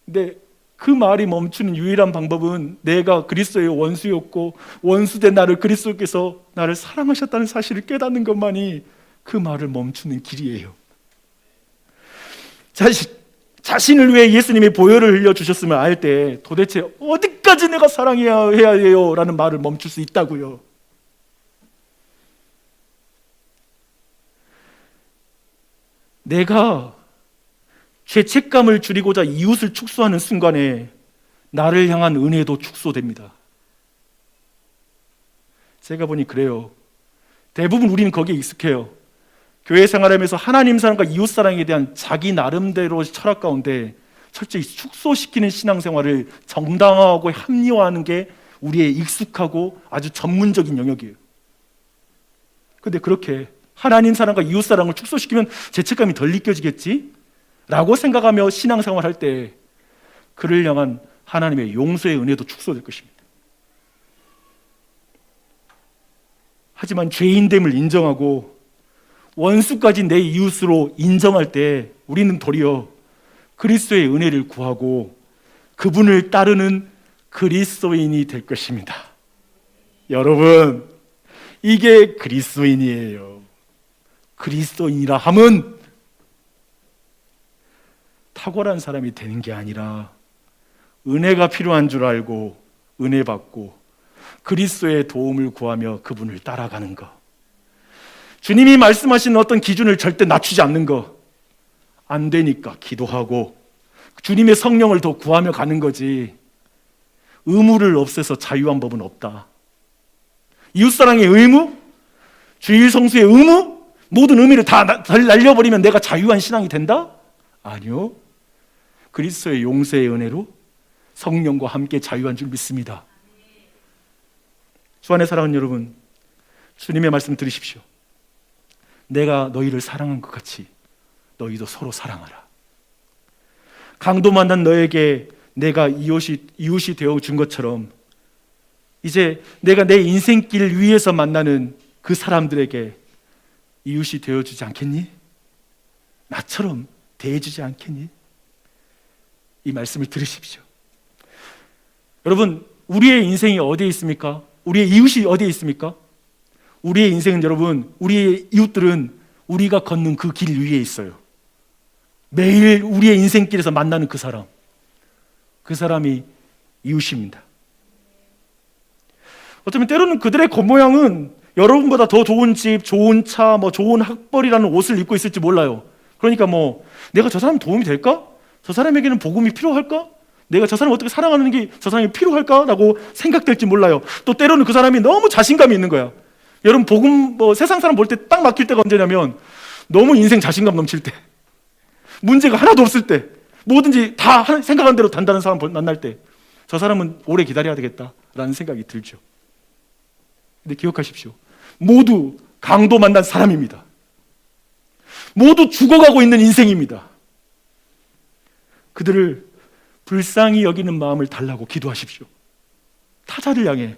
[SPEAKER 1] 근데 그 말이 멈추는 유일한 방법은 내가 그리스도의 원수였고 원수된 나를 그리스도께서 나를 사랑하셨다는 사실을 깨닫는 것만이 그 말을 멈추는 길이에요. 자신을 위해 예수님이 보혈을 흘려주셨음을 알 때 도대체 어디까지 내가 사랑해야 해요? 라는 말을 멈출 수 있다고요. 내가 죄책감을 줄이고자 이웃을 축소하는 순간에 나를 향한 은혜도 축소됩니다. 제가 보니 그래요. 대부분 우리는 거기에 익숙해요. 교회 생활하면서 하나님 사랑과 이웃 사랑에 대한 자기 나름대로 철학 가운데 철저히 축소시키는 신앙생활을 정당화하고 합리화하는 게 우리의 익숙하고 아주 전문적인 영역이에요. 그런데 그렇게 하나님 사랑과 이웃 사랑을 축소시키면 죄책감이 덜 느껴지겠지? 라고 생각하며 신앙생활 할 때 그를 향한 하나님의 용서의 은혜도 축소될 것입니다. 하지만 죄인됨을 인정하고 원수까지 내 이웃으로 인정할 때 우리는 도리어 그리스도의 은혜를 구하고 그분을 따르는 그리스도인이 될 것입니다. 여러분, 이게 그리스도인이에요. 그리스도인이라 함은 탁월한 사람이 되는 게 아니라 은혜가 필요한 줄 알고 은혜 받고 그리스도의 도움을 구하며 그분을 따라가는 것. 주님이 말씀하신 어떤 기준을 절대 낮추지 않는 것. 안 되니까 기도하고 주님의 성령을 더 구하며 가는 거지, 의무를 없애서 자유한 법은 없다. 이웃사랑의 의무, 주일 성수의 의무, 모든 의미를 다 날려버리면 내가 자유한 신앙이 된다? 아니요. 그리스도의 용서의 은혜로 성령과 함께 자유한 줄 믿습니다. 주 안에 사랑하는 여러분, 주님의 말씀 들으십시오. 내가 너희를 사랑한 것 같이 너희도 서로 사랑하라. 강도 만난 너에게 내가 이웃이 되어 준 것처럼 이제 내가 내 인생길 위에서 만나는 그 사람들에게 이웃이 되어주지 않겠니? 나처럼 대해주지 않겠니? 이 말씀을 들으십시오. 여러분, 우리의 인생이 어디에 있습니까? 우리의 이웃이 어디에 있습니까? 우리의 인생은, 여러분, 우리의 이웃들은 우리가 걷는 그 길 위에 있어요. 매일 우리의 인생길에서 만나는 그 사람, 그 사람이 이웃입니다. 어쩌면 때로는 그들의 겉모양은 여러분보다 더 좋은 집, 좋은 차, 좋은 학벌이라는 옷을 입고 있을지 몰라요. 그러니까 내가 저 사람 도움이 될까? 저 사람에게는 복음이 필요할까? 내가 저 사람을 어떻게 사랑하는 게 저 사람이 필요할까? 라고 생각될지 몰라요. 또 때로는 그 사람이 너무 자신감이 있는 거야. 여러분, 복음 세상 사람 볼 때 딱 막힐 때가 언제냐면 너무 인생 자신감 넘칠 때. 문제가 하나도 없을 때, 뭐든지 다 생각한 대로 단단한 사람 만날 때 저 사람은 오래 기다려야 되겠다라는 생각이 들죠. 근데 기억하십시오. 모두 강도 만난 사람입니다. 모두 죽어가고 있는 인생입니다. 그들을 불쌍히 여기는 마음을 달라고 기도하십시오. 타자를 향해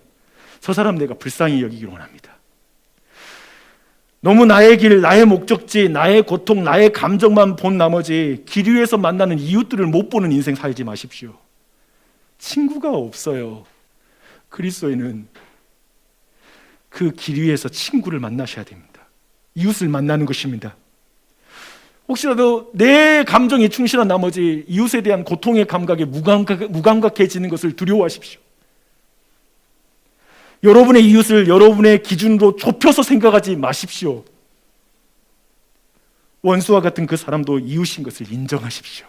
[SPEAKER 1] 저 사람 내가 불쌍히 여기기를 원합니다. 너무 나의 길, 나의 목적지, 나의 고통, 나의 감정만 본 나머지 길 위에서 만나는 이웃들을 못 보는 인생 살지 마십시오. 친구가 없어요. 그리스도인은 그 길 위에서 친구를 만나셔야 됩니다. 이웃을 만나는 것입니다. 혹시라도 내 감정에 충실한 나머지 이웃에 대한 고통의 감각에 무감각해지는 것을 두려워하십시오. 여러분의 이웃을 여러분의 기준으로 좁혀서 생각하지 마십시오. 원수와 같은 그 사람도 이웃인 것을 인정하십시오.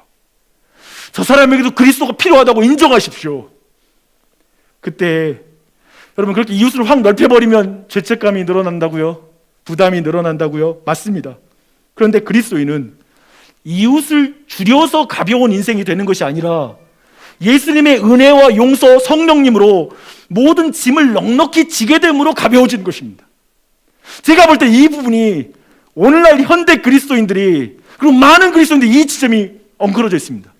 [SPEAKER 1] 저 사람에게도 그리스도가 필요하다고 인정하십시오. 그때 여러분 그렇게 이웃을 확 넓혀버리면 죄책감이 늘어난다고요? 부담이 늘어난다고요? 맞습니다. 그런데 그리스도인은 이웃을 줄여서 가벼운 인생이 되는 것이 아니라 예수님의 은혜와 용서, 성령님으로 모든 짐을 넉넉히 지게 됨으로 가벼워지는 것입니다. 제가 볼 때 이 부분이 오늘날 현대 그리스도인들이, 그리고 많은 그리스도인들이 이 지점이 엉클어져 있습니다.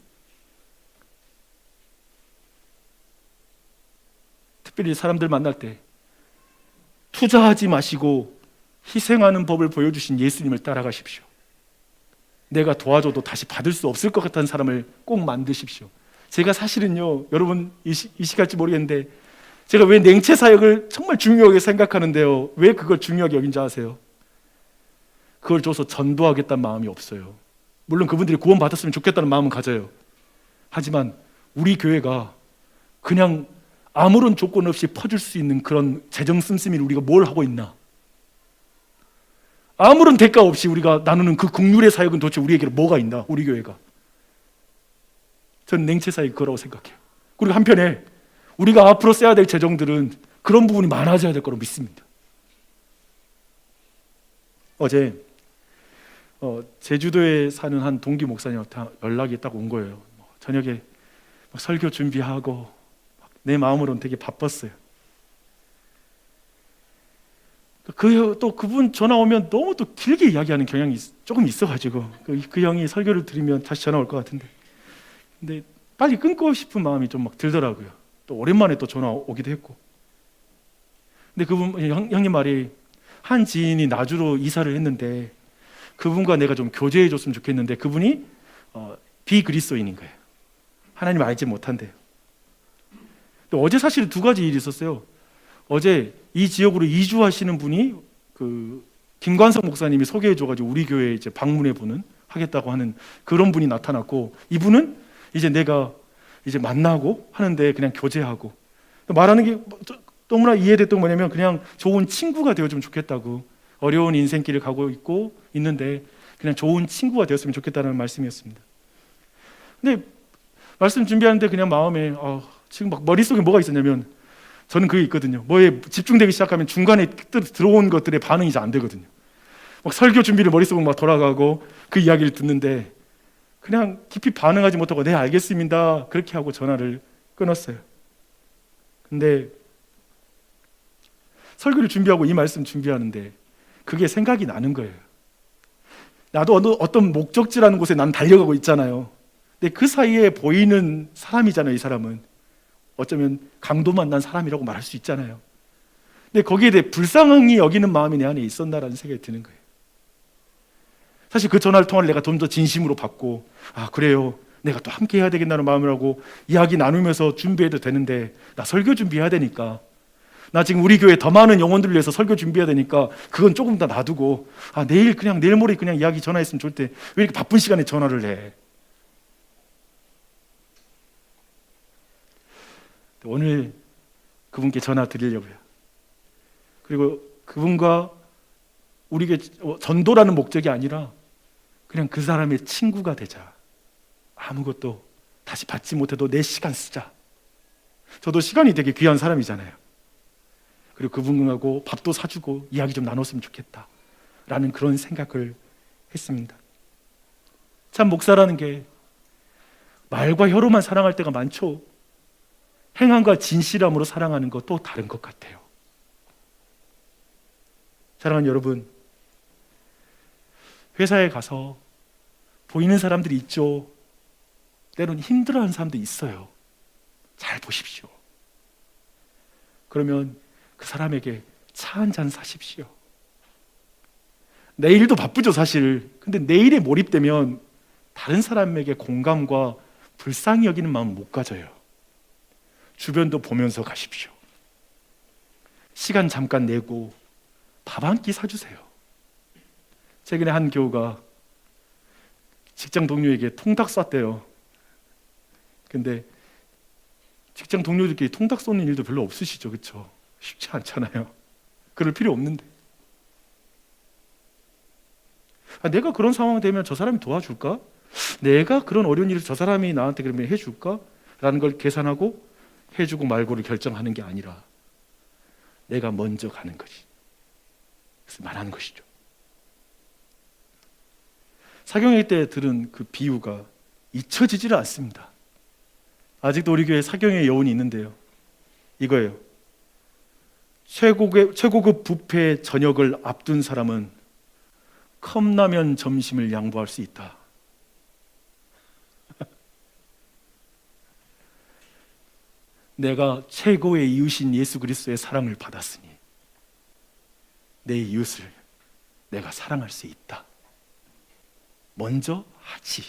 [SPEAKER 1] 특별히 사람들 만날 때 투자하지 마시고 희생하는 법을 보여주신 예수님을 따라가십시오. 내가 도와줘도 다시 받을 수 없을 것 같은 사람을 꼭 만드십시오. 제가 사실은요, 여러분 이식할지 모르겠는데 제가 왜 냉채 사역을 정말 중요하게 생각하는데요, 왜 그걸 중요하게 여긴지 아세요? 그걸 줘서 전도하겠다는 마음이 없어요. 물론 그분들이 구원받았으면 좋겠다는 마음은 가져요. 하지만 우리 교회가 그냥 아무런 조건 없이 퍼줄 수 있는 그런 재정 씀씀이를 우리가 뭘 하고 있나? 아무런 대가 없이 우리가 나누는 그 국률의 사역은 도대체 우리에게 뭐가 있나? 우리 교회가. 저는 냉채 사역 그거라고 생각해요. 그리고 한편에 우리가 앞으로 써야 될 재정들은 그런 부분이 많아져야 될 거라고 믿습니다. 어제 제주도에 사는 한 동기 목사님한테 연락이 딱 온 거예요. 저녁에 설교 준비하고 내 마음으로는 되게 바빴어요. 또 그분 전화 오면 너무 또 길게 이야기하는 경향이 조금 있어가지고 그 형이 설교를 들으면 다시 전화 올 것 같은데, 근데 빨리 끊고 싶은 마음이 좀 막 들더라고요. 또 오랜만에 또 전화 오기도 했고. 근데 그분 형님 말이, 한 지인이 나주로 이사를 했는데 그분과 내가 좀 교제해 줬으면 좋겠는데 그분이 비그리스도인인 거예요. 하나님 알지 못한대요. 또 어제 사실 두 가지 일이 있었어요. 어제 이 지역으로 이주하시는 분이 그 김관성 목사님이 소개해줘가지고 우리 교회에 이제 방문해 보는 하겠다고 하는 그런 분이 나타났고, 이분은 이제 내가 이제 만나고 하는데 그냥 교제하고, 말하는 게 너무나 이해됐던 뭐냐면 그냥 좋은 친구가 되어주면 좋겠다고, 어려운 인생길을 가고 있는데 그냥 좋은 친구가 되었으면 좋겠다는 말씀이었습니다. 근데 말씀 준비하는데 그냥 마음에 지금 막 머릿속에 뭐가 있었냐면, 저는 그게 있거든요. 뭐에 집중되기 시작하면 중간에 들어온 것들의 반응이 잘 안 되거든요. 막 설교 준비를 머릿속으로 막 돌아가고 그 이야기를 듣는데 그냥 깊이 반응하지 못하고 네 알겠습니다 그렇게 하고 전화를 끊었어요. 근데 설교를 준비하고 이 말씀 준비하는데 그게 생각이 나는 거예요. 나도 어떤 목적지라는 곳에 난 달려가고 있잖아요. 근데 그 사이에 보이는 사람이잖아요. 이 사람은 어쩌면 강도 만난 사람이라고 말할 수 있잖아요. 근데 거기에 대해 불쌍히 여기는 마음이 내 안에 있었나라는 생각이 드는 거예요. 사실 그 전화를 통화를 내가 좀 더 진심으로 받고, 그래요, 내가 또 함께 해야 되겠다는 마음이라고 이야기 나누면서 준비해도 되는데, 나 설교 준비해야 되니까, 나 지금 우리 교회 더 많은 영혼들을 위해서 설교 준비해야 되니까 그건 조금 더 놔두고 내일 모레 그냥 이야기 전화했으면 좋을 때 왜 이렇게 바쁜 시간에 전화를 해? 오늘 그분께 전화 드리려고요. 그리고 그분과 우리에게 전도라는 목적이 아니라 그냥 그 사람의 친구가 되자. 아무것도 다시 받지 못해도 내 시간 쓰자. 저도 시간이 되게 귀한 사람이잖아요. 그리고 그분하고 밥도 사주고 이야기 좀 나눴으면 좋겠다 라는 그런 생각을 했습니다. 참 목사라는 게 말과 혀로만 사랑할 때가 많죠. 행함과 진실함으로 사랑하는 것도 다른 것 같아요. 사랑하는 여러분, 회사에 가서 보이는 사람들이 있죠. 때로는 힘들어하는 사람도 있어요. 잘 보십시오. 그러면 그 사람에게 차 한 잔 사십시오. 내일도 바쁘죠, 사실. 근데 내일에 몰입되면 다른 사람에게 공감과 불쌍히 여기는 마음을 못 가져요. 주변도 보면서 가십시오. 시간 잠깐 내고 밥 한 끼 사주세요. 최근에 한 교우가 직장 동료에게 통닭 쐈대요. 근데 직장 동료들끼리 통닭 쏘는 일도 별로 없으시죠, 그렇죠? 쉽지 않잖아요. 그럴 필요 없는데. 내가 그런 상황 되면 저 사람이 도와줄까? 내가 그런 어려운 일을 저 사람이 나한테 그러면 해줄까? 라는 걸 계산하고 해주고 말고를 결정하는 게 아니라 내가 먼저 가는 거지. 그래서 말하는 것이죠. 사경회 때 들은 그 비유가 잊혀지지를 않습니다. 아직도 우리 교회에 사경회 여운이 있는데요. 이거예요. 최고급 뷔페 저녁을 앞둔 사람은 컵라면 점심을 양보할 수 있다. 내가 최고의 이웃인 예수 그리스도의 사랑을 받았으니 내 이웃을 내가 사랑할 수 있다. 먼저 하지.